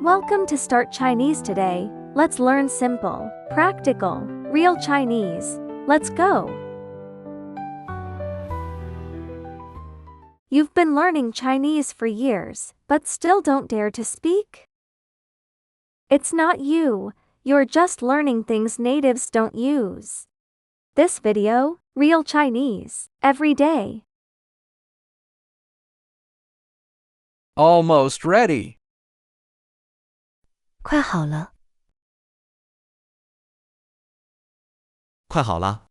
Welcome to Start Chinese today. Let's learn simple, practical, real Chinese. Let's go. You've been learning Chinese for years, but still don't dare to speak? It's not you. You're just learning things natives don't use. This video, Real Chinese, every day. Almost ready. 快好了，快好了，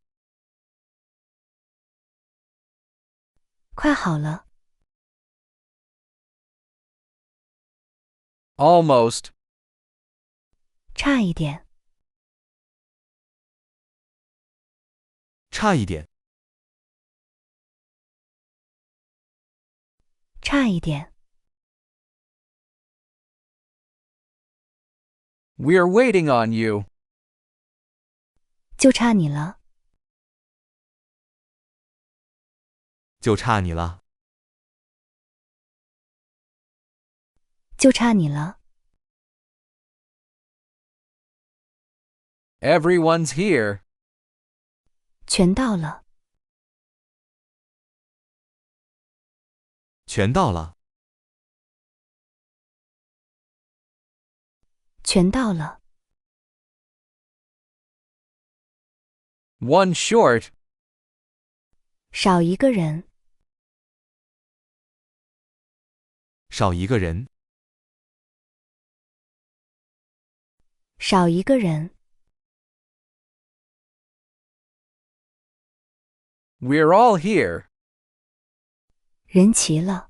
快好了， Almost. 差一点，差一点，差一点， We're waiting on you. 就差你了，就差你了，就差你了， Everyone's here. 全到了，全到了，全到了， One short. 少一个人，少一个人，少一个人， We're all here. 人齐了，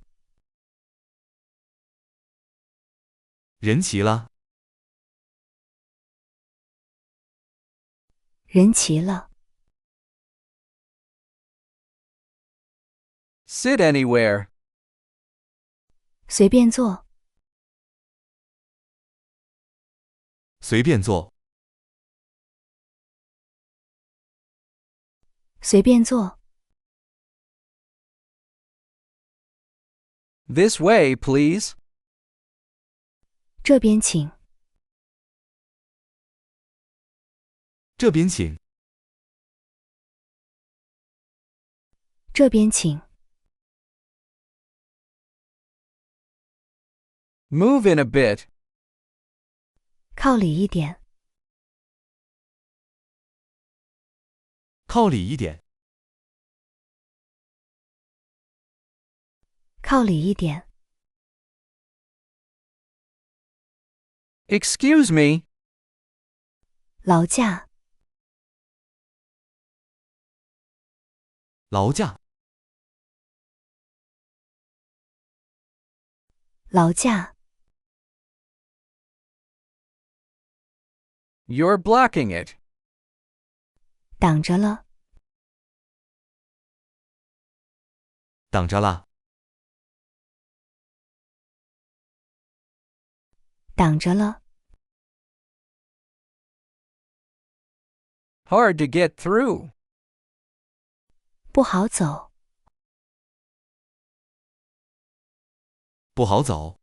人齐了，人齐了， Sit anywhere. 随便坐，随便坐，随便坐， This way, please. 这边请，这边请，这边请， Move in a bit. 靠里一点，靠里一点，靠里一点， Excuse me. 劳驾，劳驾，劳驾， You're blocking it. 挡着了，挡着了，挡着了， Hard to get through. 不好走，不好走，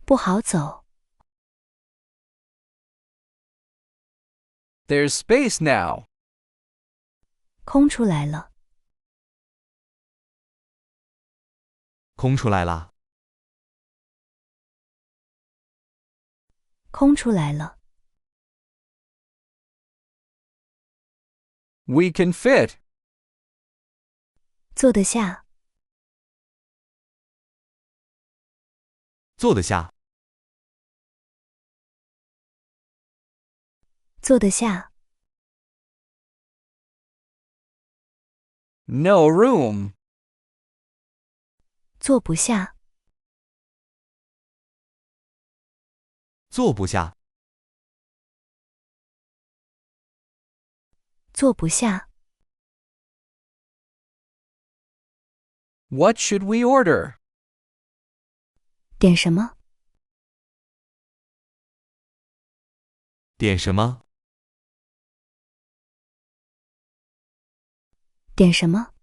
不好走， There's space now. 空出来了，空出来了，空出来了， We can fit. 坐得下，坐得下，坐得下， No room. 坐不下，坐不下，坐不下， What should we order? 点什么？点什么？点什么？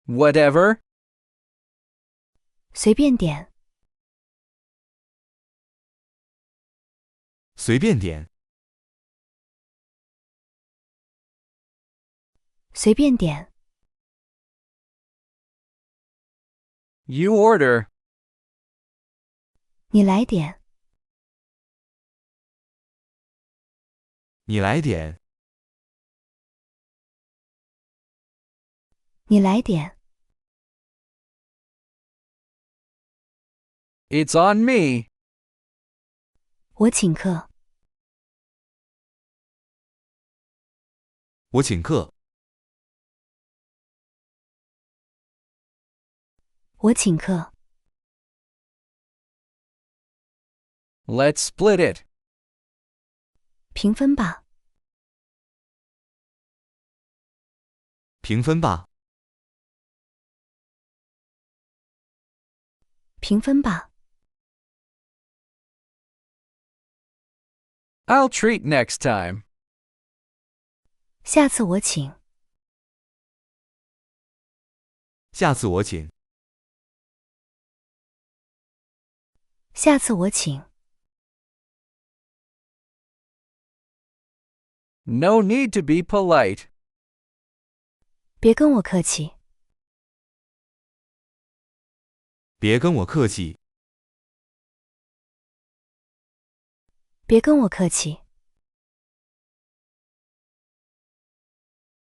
Whatever. 随便点，随便点，随便点， You order. 你来点，你来点，你来点， It's on me. 我请客，我请客，我请客， Let's split it. 平分吧，平分吧，平分吧， I'll treat next time. 下次我请，下次我请，下次我请， No need to be polite. 别跟我客气，别跟我客气，别跟我客气，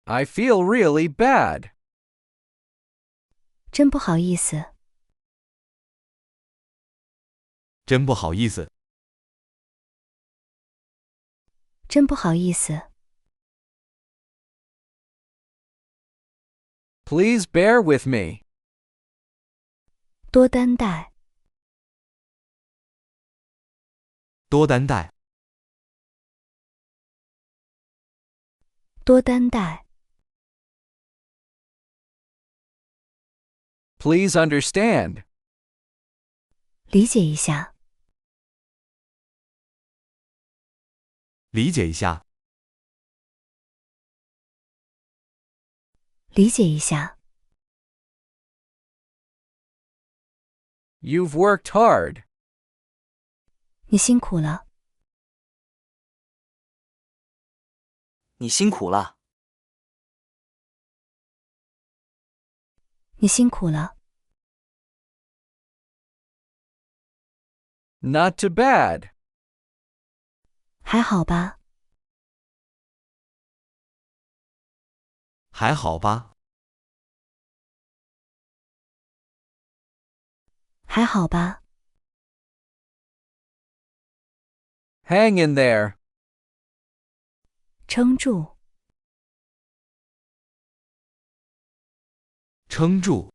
I feel really bad. 真不好意思，真不好意思，真不好意思， Please bear with me. 多担待，多担待，多担待， Please understand. 理解一下，理解一下，理解一下， You've worked hard. 你辛苦了，你辛苦了，你辛苦了， Not too bad. 还好吧，还好吧，还好吧， Hang in there. 撑住，撑住，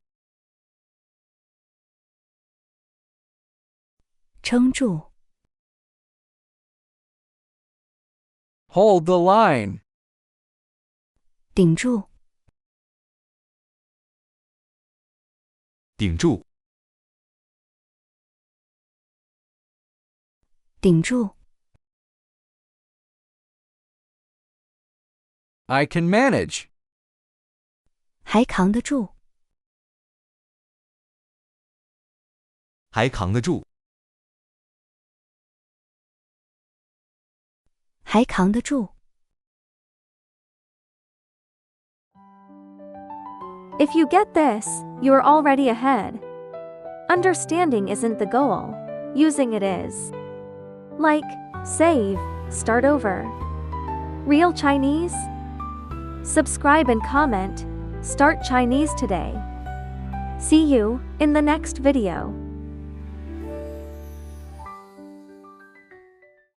撑住， Hold the line. 顶住，顶住，顶住， I can manage. 还扛得住，还扛得住，还扛得住。 If you get this, you're already ahead. Understanding isn't the goal, using it is. Like, save, start over. Real Chinese? Subscribe and comment. Start Chinese today. See you in the next video.